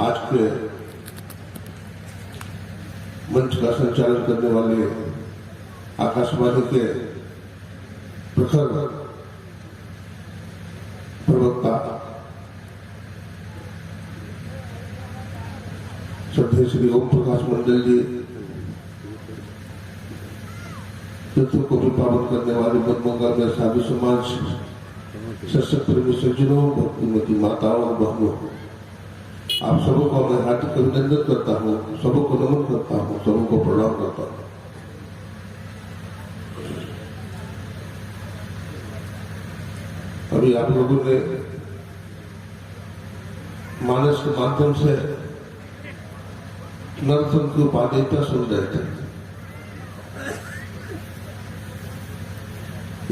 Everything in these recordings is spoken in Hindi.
आज के मंच का संचालन करने वाले आकाशवाणी के प्रखर प्रवक्ता श्रद्धेय श्री ओम प्रकाश मंडल जी, तीर्थों को भी पावन करने वाले मधुमंगल में साधु समाज, सशक्त सज्जनों, भक्तिमती माताओं और बहनों, आप सबों को मैं हार्दिक अभिनंदन करता हूँ, सबों को नमन करता हूँ, सबों को प्रणाम करता हूँ। अभी आप लोगों ने मानस के माध्यम से नरसम की उपादेयता सुन रहे थे।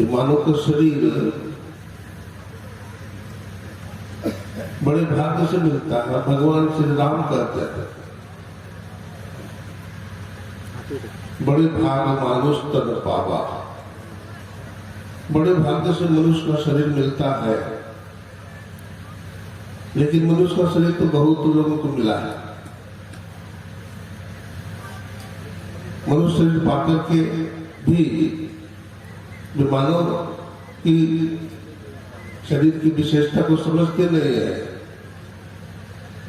मानव का शरीर बड़े भाग्य से मिलता है। भगवान श्री राम कहते हैं, बड़े भाग मानुष तन पावा। बड़े भाग्य से मनुष्य का शरीर मिलता है, लेकिन मनुष्य का शरीर तो बहुत लोगों को मिला है। मनुष्य शरीर पाकर के भी जो मानव की शरीर की विशेषता को समझते नहीं है।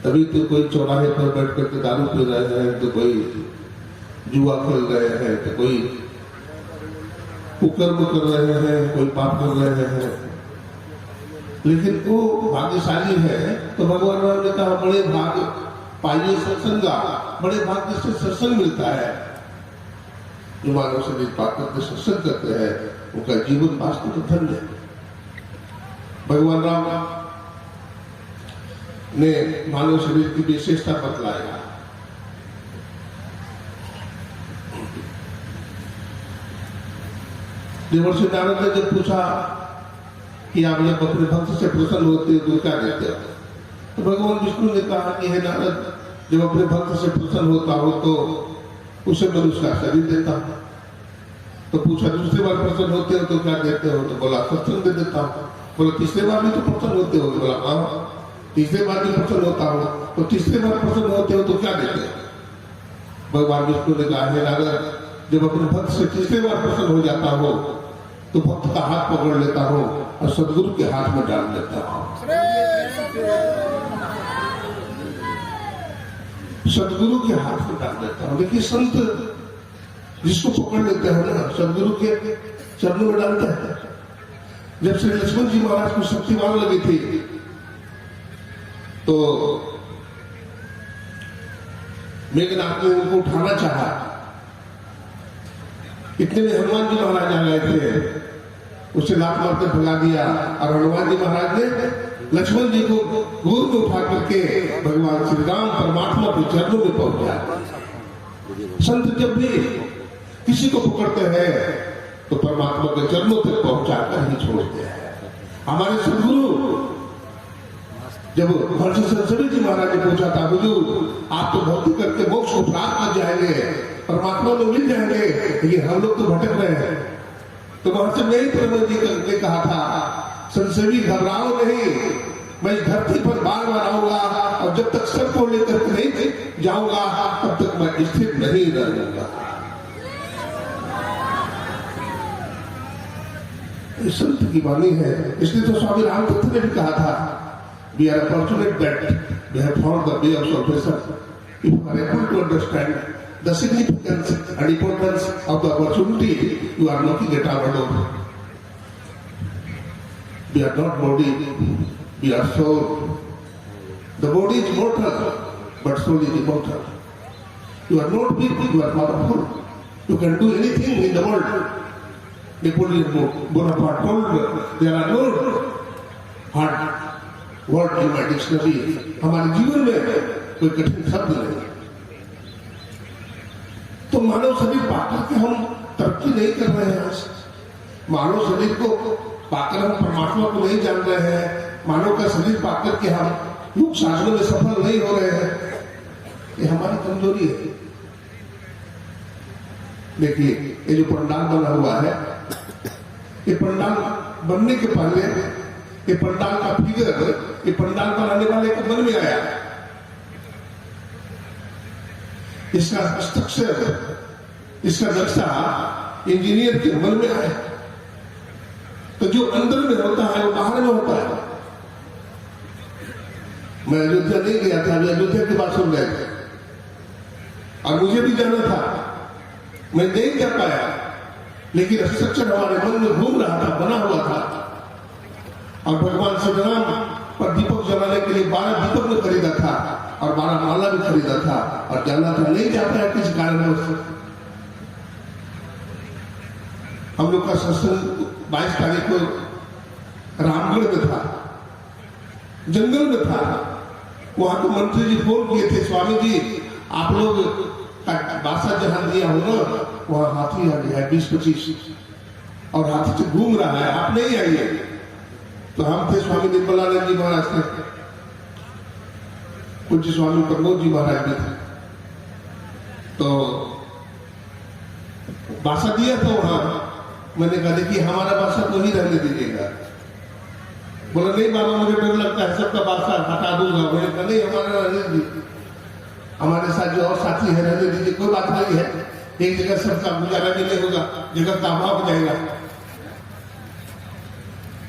तभी तो कोई चौराहे पर बैठ करके दारू पी रहे हैं, तो कोई जुआ खेल रहे हैं, तो कोई कुकर्म कर रहे हैं, कोई पाप कर रहे हैं। लेकिन वो भाग्यशाली है तो भगवान राम ने कहा बड़े भाग्य पाइए सत्संगा, बड़े भाग्य से सत्संग मिलता है। जो मानव शरीर पाकर के सत्संग करते हैं उनका जीवन वास्तव धन्य है। भगवान राम ने मानव शरीर की विशेषता बतलाया। देवर्षि नारद ने जब पूछा कि आप जब अपने भक्त से प्रसन्न होते हो तो क्या देते हो, तो भगवान विष्णु ने कहा कि हे नारद, जब अपने भक्त से प्रसन्न होता हो तो उसे मनुष्य का शरीर देता हूं। तो पूछा दूसरी बार प्रसन्न होते हो तो क्या देते हो, तो बोला सत्संग दे देता हूं। बोला तीसरे बार भी तो प्रसन्न होते हो, बोला हाँ तीसरे बार भी प्रसन्न होता हूं। तो तीसरे बार प्रसन्न होते हो तो क्या देते हो। भगवान विष्णु ने कहा हे नारद, जब अपने भक्त से तीसरे बार प्रसन्न हो जाता हो तो भक्त का हाथ पकड़ लेता हूं और सदगुरु के हाथ में डाल देता हूं। सदगुरु के हाथ में डाल देता हूं। देखिए संत जिसको पकड़ लेते हैं ना, सदगुरु के चरणों में डालते हैं। जब श्री लक्ष्मण जी महाराज को शक्तिवान लगी थी तो मेघनाथ ने उनको उठाना चाहा। इतने में हनुमान जी महाराज आ गए थे, उसे लात मारकर भगा दिया और हनुमान जी महाराज ने लक्ष्मण जी को गोद में उठा करके भगवान श्री राम परमात्मा के चरणों में पहुंचा। संत जब भी किसी को पकड़ते हैं तो परमात्मा के चरणों तक पहुंचाकर ही छोड़ते हैं। हमारे सदगुरु जब महर्षि संसदी जी महाराज ने पूछा था, हुजूर आप तो भक्ति करके मोक्ष को प्राप्त कर जाएंगे, परमात्मा में मिल जाएंगे, लेकिन हम लोग तो भटक रहे हैं। तो महर्षि मेरी परम जी ने कहा था, संसेवी घबराओ नहीं, मैं इस धरती पर बार बार आऊंगा और जब तक सबको लेकर नहीं जाऊंगा तब तक मैं स्थिर नहीं रहूंगा। संत की वाणी है। इसलिए तो स्वामी रामतीर्थ ने भी कहा था, we are fortunate that we have found the way of salvation. If you are able to understand the significance and importance of the opportunity, you are knocking at our door. We are not body, we are soul. The body is mortal, but soul is immortal. You are not big, you are powerful. You can do anything in the world. Napoleon Bonaparte told there are no hard word in my dictionary. हमारे जीवन में कोई कठिन शब्द नहीं। तो मानव शरीर पाकर के हम तरक्की नहीं कर रहे हैं। मानव शरीर को पाकर हम परमात्मा को नहीं जान रहे हैं। मानव का शरीर पाकर के हम योग साधनों में सफल नहीं हो रहे हैं। ये हमारी कमजोरी है। देखिए ये जो पंडाल बना हुआ है, ये पंडाल बनने के पहले ये पंडाल का फिगर ये पंडाल बनाने वाले के मन में आया इसका स्ट्रक्चर, इसका नक्शा इंजीनियर के मन में आया। तो जो अंदर में होता है वो बाहर में होता है। मैं अयोध्या नहीं गया था, अभी अयोध्या की बात सुन रहे थे और मुझे भी जाना था, मैं नहीं जा पाया, लेकिन स्ट्रक्चर हमारे मन में घूम रहा था, बना हुआ था। और भगवान श्री राम पर दीपक जलाने के लिए 12 दीपक में खरीदा था और 12 माला भी खरीदा था और जाना था, नहीं जा पाया किस कारण। हम लोग का सत्संग 22 तारीख को रामगढ़ में था, जंगल में था। वहां को मंत्री जी फोन किए थे, स्वामी जी आप लोग बासा जहां दिया हो ना, वहां हाथी आ गया है 20-25 और हाथी से घूम रहा है, आप नहीं आइए। तो हम थे स्वामी निर्मलानंद जी महाराज थे, पूज्य स्वामी प्रमोद जी महाराज भी थे। तो बासा दिया था वहां, मैंने कहा देखिए हमारा बासा तो ही रहने दीजिएगा। बोला नहीं बाबा मुझे डर लगता है, सबका बासा हटा दूंगा। मैंने कहा नहीं हमारा रहने दीजिए, हमारे साथ जो और साथी है रहने दीजिए, कोई बात नहीं है, एक जगह सबका गुजारा भी नहीं होगा, जगह का अभाव हो जाएगा।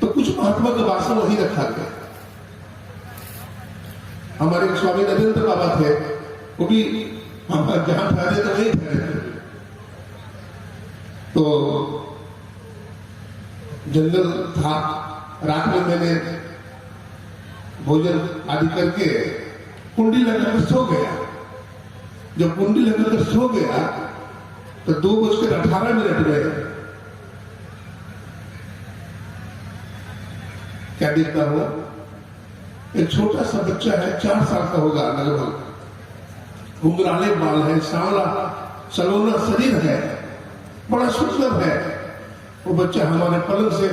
तो कुछ महात्मा का बासा वही रखा गया। हमारे स्वामी नरेंद्र बाबा थे, वो भी हम जहां ठहरे तो वही ठहरे थे। तो जंगल था, रात में मैंने भोजन आदि करके कुंडी लगाकर सो गया। जब कुंडी लगाकर सो गया तो 2:18 में क्या देखता हूं, एक छोटा सा बच्चा है, 4 साल का होगा लगभग, घुंघराले बाल है, सांवला सलोना शरीर है, बड़ा सुंदर है। वो बच्चा हमारे पलंग से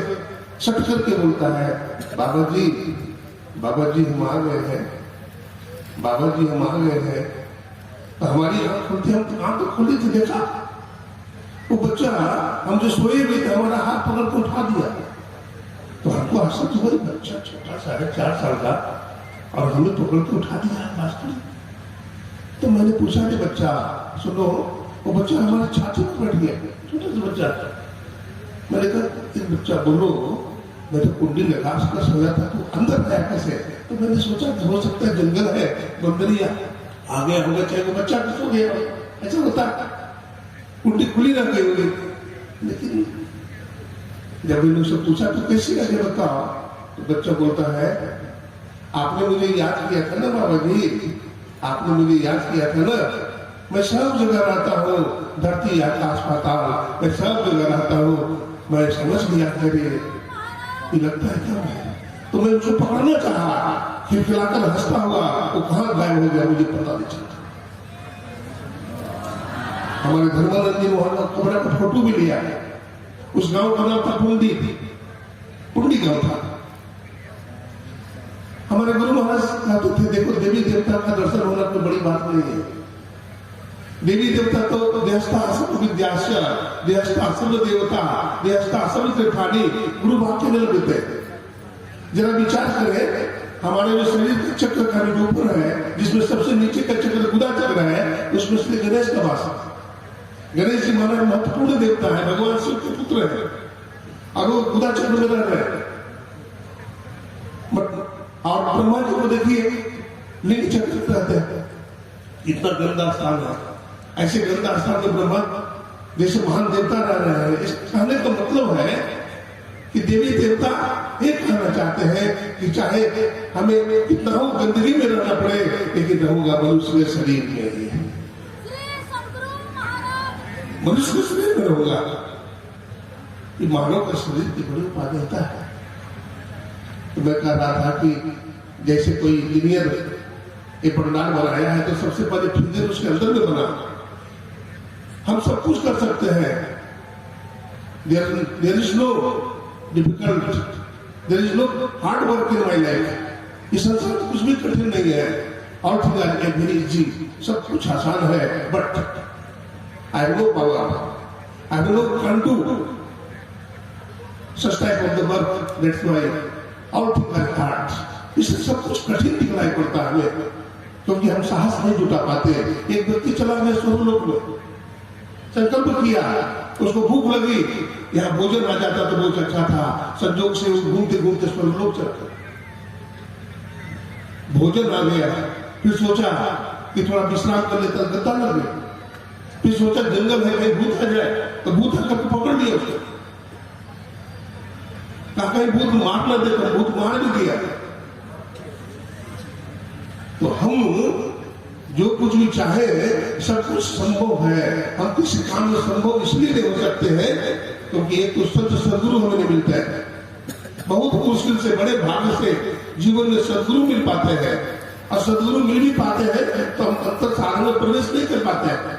सट करके बोलता है, बाबा जी हम आ गए हैं, बाबा जी हम आ गए हैं। तो हमारी आंख खुलती, हम आंख तो खुली थी, देखा वो बच्चा, हम जो सोए हुए थे हमारा हाथ पकड़ के उठा दिया। तो हमको आश्चर्य हुआ, बच्चा छोटा सा है 4 साल का और हमें पकड़ के उठा दिया मास्टर। तो मैंने पूछा कि बच्चा सुनो, वो बच्चा हमारे छाती में बैठ गया, छोटा सा बच्चा। मैंने कहा बच्चा बोलो, मैं तो कुंडी लगा उसका सोया था, तो अंदर आया कैसे? तो मैंने सोचा कि हो सकता है जंगल है, बंदरिया आ गया होगा, चाहे वो बच्चा सो गया, ऐसा होता, कुंडी खुली रह गई होगी। लेकिन जब मैंने उससे पूछा तो कैसी लगे बताओ, तो बच्चा बोलता है आपने मुझे याद किया था ना बाबा जी, आपने मुझे याद किया था ना, मैं सब जगह रहता हूँ, धरती आकाश पाताल, मैं सब जगह रहता हूँ, मैं समझ गया ये लगता है क्या है। तो मैं उसको पकड़ना चाहा, खिलखिलाकर हंसता हुआ, वो कहाँ गायब हो गया मुझे पता नहीं चलता। हमारे धर्मानंद जी मोहन कमरा का फोटो भी लिया है, उस गांव का नाम था पुंडी गांव था। हमारे गुरु महाराज कहते थे देखो देवी देवता का दर्शन होना तो बड़ी बात नहीं है, देवी देवता तो देहस्तासम विद्यास्य देहस्तासम देवता देहस्तासम तीर्थानी गुरु वाक्य में लगते। जरा विचार करें, हमारे जो शरीर के चक्र का निरूपण है, जिसमें सबसे नीचे का चक्र गुदा चक्र है, उसमें श्री गणेश का वास है। गणेश जी महाराज महत्वपूर्ण देवता है, भगवान शिव के पुत्र है और वो गुदा चक्र में रह रहे हैं। और ब्रह्मा जी को देखिए लिंग चक्र रहते हैं, इतना गंदा स्थान है। ऐसे गंदा स्थान में ब्रह्मा जैसे महान देवता रह रहे हैं। इस कहने का मतलब है कि देवी देवता ये कहना चाहते हैं कि चाहे हमें कितना हो गंदगी में रहना पड़े, लेकिन रहूंगा मनुष्य के शरीर में ही, मनुष्य के शरीर में रहूंगा। ये मानव का शरीर की बड़ी उपादेयता है। तो मैं कह रहा था कि जैसे कोई इंजीनियर एक पंडाल बनाया है तो सबसे पहले फिंगर उसके अंदर में बना। हम सब कुछ कर सकते हैं, there is no difficult, there is no hard work in my life. इस संसार में कुछ भी कठिन नहीं है, और वेरी इजी, सब कुछ आसान है। But I have no power, I have no can do such type of the work, that's why all things are hard. इससे सब कुछ कठिन दिखलाई पड़ता है हमें। क्योंकि हम साहस नहीं जुटा पाते। एक व्यक्ति चला गया स्वर्गलोक में, संकल्प किया, उसको भूख लगी, यहाँ भोजन आ जाता तो बहुत अच्छा था, संजोग से घूमते घूमते स्वर्गलोक चला गया। भोजन आ गया, फिर सोचा कि थोड़ा विश्राम कर लेता, गद्दा लग गया। फिर सोचा जंगल है, कहीं भूत आ जाए, तो भूत आकर पकड़ लिया उसको, कहा कहीं भूत मार न दे, तो भूत मार भी दिया। तो हम जो कुछ भी चाहे सब कुछ संभव है। हम किसी काम में संभव इसलिए नहीं हो सकते हैं क्योंकि एक तो संत सदगुरु हमें नहीं मिलता है। बहुत मुश्किल से, बड़े भाग्य से जीवन में सदगुरु मिल पाते हैं, और सदगुरु मिल भी पाते हैं तो हम अंतर साधन में प्रवेश नहीं कर पाते हैं,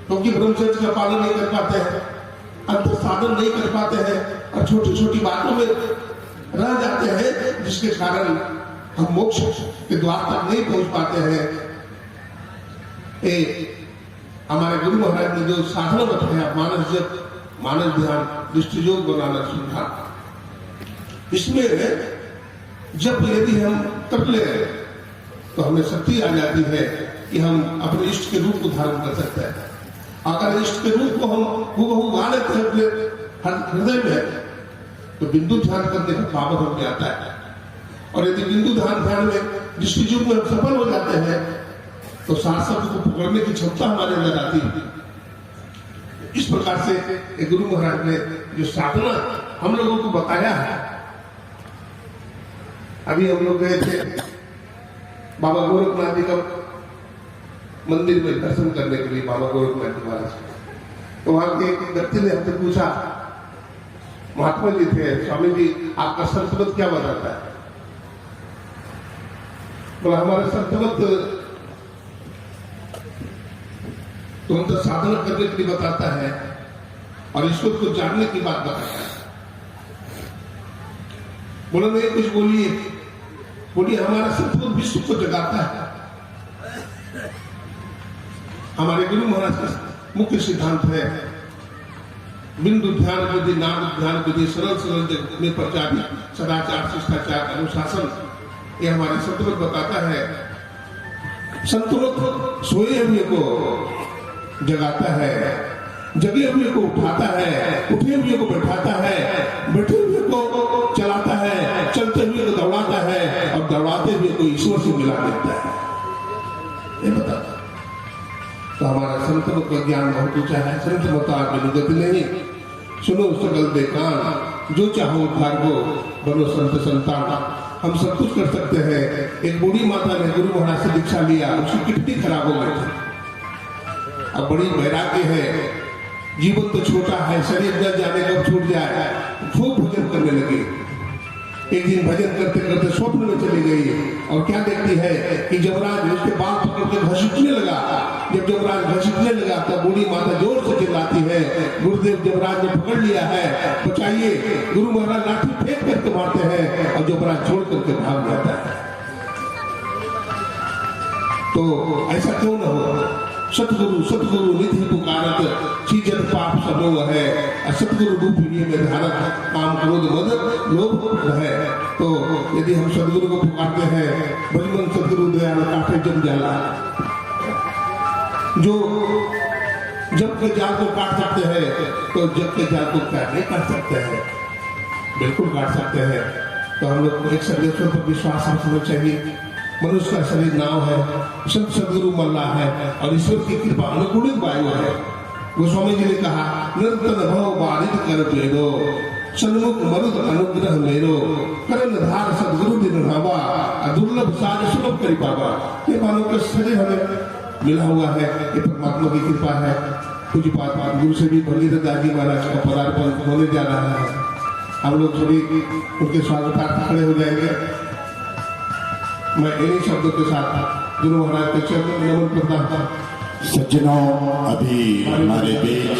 क्योंकि ब्रह्मचर्य का पालन नहीं कर पाते हैं, अंतर साधन नहीं कर पाते हैं, और छोटी छोटी बातों में रह जाते हैं, जिसके कारण हम मोक्ष के द्वार तक नहीं पहुंच पाते हैं। हमारे गुरु महाराज ने जो साधना बताया, मानस जप, मानस ध्यान, दृष्टि योग बनाना सीखा, इसमें जब यदि हम कर ले तो हमें शक्ति आ जाती है कि हम अपने इष्ट के रूप को धारण कर सकते हैं। अगर इष्ट के रूप को हम हूबहू गा लेते हैं अपने हृदय में, तो बिंदु ध्यान करने का पावर हमें आता है। और यदि बिंदु ध्यान में दृष्टि योग में हम सफल हो जाते हैं तो शासक को पकड़ने की क्षमता हमारे अंदर आती है। इस प्रकार से गुरु महाराज ने जो साधना हम लोगों को बताया है। अभी हम लोग गए थे बाबा गोरखनाथ जी का मंदिर में दर्शन करने के लिए, बाबा गोरखनाथ जी महाराज, तो वहां के एक व्यक्ति ने हमसे पूछा, महात्मा जी थे, स्वामी जी आपका संतमत क्या बताता है? बोला हमारा संतमत तो हम तो साधना करने के लिए बताता है और ईश्वर को जानने की बात बताता है। बोला नहीं, कुछ बोलिए। बोलिए हमारा संतमत विश्व को जगाता है। हमारे गुरु महाराज का मुख्य सिद्धांत है बिंदु ध्यान विधि, नाम ध्यान विधि, सरल सरल जगत में प्रचार, सदाचार, शिष्टाचार, अनुशासन, ये हमारे संतमत बताता है। संतमत सोए हुए को जगाता है, जगे हुए को उठाता है, उठे हुए को बैठाता है, बैठे हुए को चलाता है, चलते हुए को दौड़ाता है, और दौड़ाते हुए को ईश्वर से मिला देता है, ये बताता। तो हमारा संतमत का ज्ञान बहुत ऊंचा है। संतमत अनुगति नहीं, सुनो सकल बेकान, जो चाहो उद्धार को, बनो संत संतान। हम सब कुछ कर सकते हैं। एक बूढ़ी माता ने गुरु महाराज से दीक्षा लिया, उसकी किडनी खराब हो गई थी। अब बड़ी वैराग्य है, जीवन तो छोटा है, शरीर जल जाने कब छूट जाए, खूब भजन करने लगी। एक दिन भजन करते करते स्वप्न में चली गई और क्या देखती है कि जमराज उसके बाल पकड़ के घसीटने लगा। जब जमराज घसीटने लगा तब बूढ़ी माता जोर से चिल्लाती है, गुरुदेव जमराज ने पकड़ लिया है, बचाइए। गुरु महाराज लाठी फेंक करके मारते हैं और जमराज छोड़ करके भाग जाता है। तो ऐसा क्यों न हो? सतगुरु सतगुरु निधि पुकारत, चीजन पाप समूह है, सतगुरु रूप में धारक, काम क्रोध मद लोभ है। तो यदि हम सतगुरु को पुकारते हैं, भजमन सतगुरु दयाल काटे जम जाला, जो जब के जाल को काट सकते हैं तो जब के जाल को क्या नहीं काट सकते हैं? बिल्कुल काट सकते हैं। तो हम लोग एक सर्वेश्वर पर विश्वास रखना चाहिए। मनुष्य का शरीर नाव है, संत सदगुरु मल्ला है, और ईश्वर की कृपा अनुकूलित वायु है। गोस्वामी जी ने कहा, निरंतर भव बारित कर पेरो, सन्मुख मरुद अनुग्रह मेरो, करन धार सदगुरु दिन भावा, दुर्लभ साज सुलभ करी पावा। ये मानो का शरीर हमें मिला हुआ है, ये परमात्मा की कृपा है। पूज्य पाठ गुरु से भी भगीरथ दास जी महाराज का पदार्पण होने जा रहा है। हम लोग सभी उनके स्वागतार्थ खड़े हो जाएंगे। मैं इन्हीं शब्दों के साथ गुरु महाराज के चरणों में नमन करता हूं। सज्जनों, अभी हमारे बीच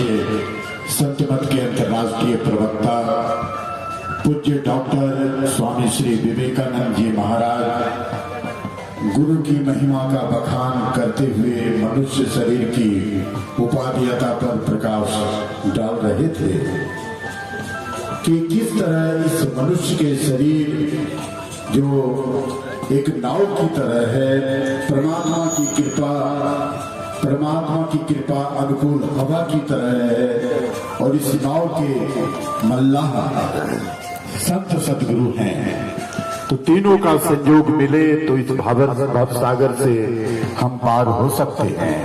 संतमत के अंतर्राष्ट्रीय प्रवक्ता पूज्य डॉक्टर स्वामी श्री विवेकानंद जी महाराज गुरु की महिमा का बखान करते हुए मनुष्य शरीर की उपादेयता पर प्रकाश डाल रहे थे कि किस तरह इस मनुष्य के शरीर जो एक नाव की तरह है। परमात्मा की कृपा अनुकूल हवा की तरह है और इस नाव के मल्लाह संत सदगुरु हैं। तो तीनों का संयोग मिले तो इस भव सागर से हम पार हो सकते हैं।